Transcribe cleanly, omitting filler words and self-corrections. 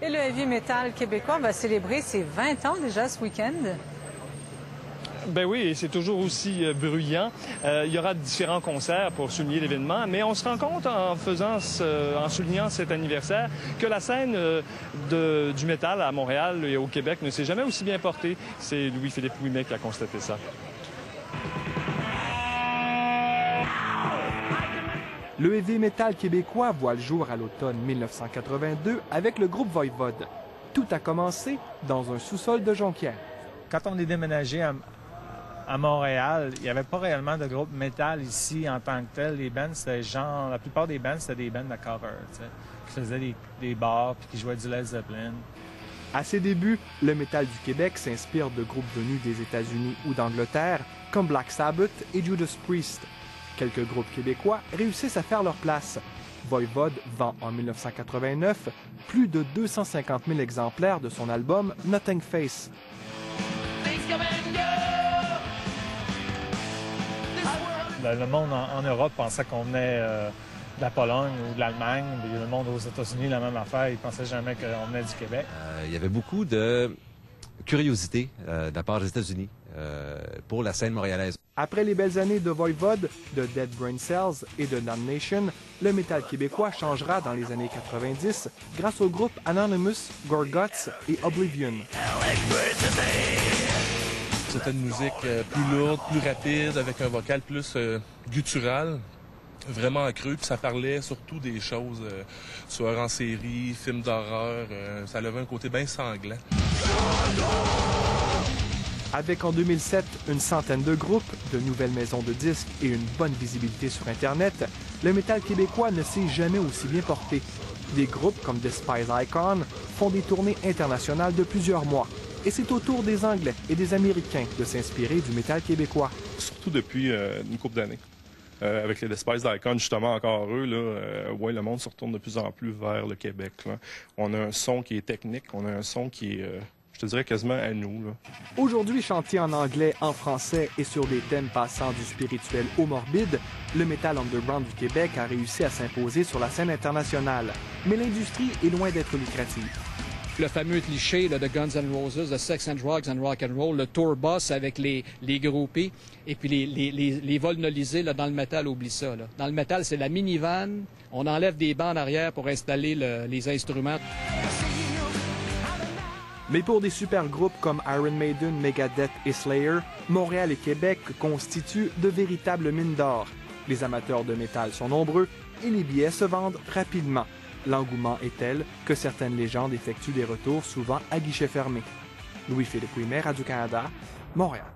Et le heavy metal québécois va célébrer ses 20 ans déjà ce week-end. Ben oui, et c'est toujours aussi bruyant. Il y aura différents concerts pour souligner l'événement, mais on se rend compte en soulignant cet anniversaire que la scène du métal à Montréal et au Québec ne s'est jamais aussi bien portée. C'est Louis-Philippe Ouimet qui a constaté ça. Le heavy metal québécois voit le jour à l'automne 1982 avec le groupe Voivode. Tout a commencé dans un sous-sol de Jonquière. Quand on est déménagé à Montréal, il n'y avait pas réellement de groupe métal ici en tant que tel. Les bands, c'était genre, la plupart des bands, c'était des bands de cover, qui faisaient des bars puis qui jouaient du Led Zeppelin. À ses débuts, le métal du Québec s'inspire de groupes venus des États-Unis ou d'Angleterre, comme Black Sabbath et Judas Priest. Quelques groupes québécois réussissent à faire leur place. Voivode vend en 1989 plus de 250 000 exemplaires de son album Nothing Face. Le monde en Europe pensait qu'on venait de la Pologne ou de l'Allemagne. Le monde aux États-Unis, la même affaire. Ils ne pensaient jamais qu'on venait du Québec. Il y avait beaucoup de curiosité de la part des États-Unis pour la scène montréalaise. Après les belles années de Voivode, de Dead Brain Cells et de Damnation, le métal québécois changera dans les années 90 grâce aux groupes Anonymous, Gorguts et Oblivion. C'était une musique plus lourde, plus rapide, avec un vocal plus guttural, vraiment accru. Puis ça parlait surtout des choses, soit en série, films d'horreur. Ça avait un côté bien sanglant. Avec en 2007 une centaine de groupes, de nouvelles maisons de disques et une bonne visibilité sur Internet, le métal québécois ne s'est jamais aussi bien porté. Des groupes comme Despise Icon font des tournées internationales de plusieurs mois. Et c'est au tour des Anglais et des Américains de s'inspirer du métal québécois. Surtout depuis une couple d'années. Avec les Despise Icon, justement, encore eux, le monde se retourne de plus en plus vers le Québec. Là. On a un son qui est technique, on a un son qui est, je te dirais, quasiment à nous. Aujourd'hui, chanté en anglais, en français et sur des thèmes passant du spirituel au morbide, le métal underground du Québec a réussi à s'imposer sur la scène internationale. Mais l'industrie est loin d'être lucrative. Le fameux cliché là, de Guns N' Roses, de Sex and Drugs and Rock and Roll, le tour bus avec les groupies et puis les vols nolisés là, dans le métal, oublie ça. Là. Dans le métal, c'est la minivan, on enlève des bancs en arrière pour installer les instruments. Mais pour des super groupes comme Iron Maiden, Megadeth et Slayer, Montréal et Québec constituent de véritables mines d'or. Les amateurs de métal sont nombreux et les billets se vendent rapidement. L'engouement est tel que certaines légendes effectuent des retours souvent à guichet fermé. Louis-Philippe Ouimet, Radio-Canada, Montréal.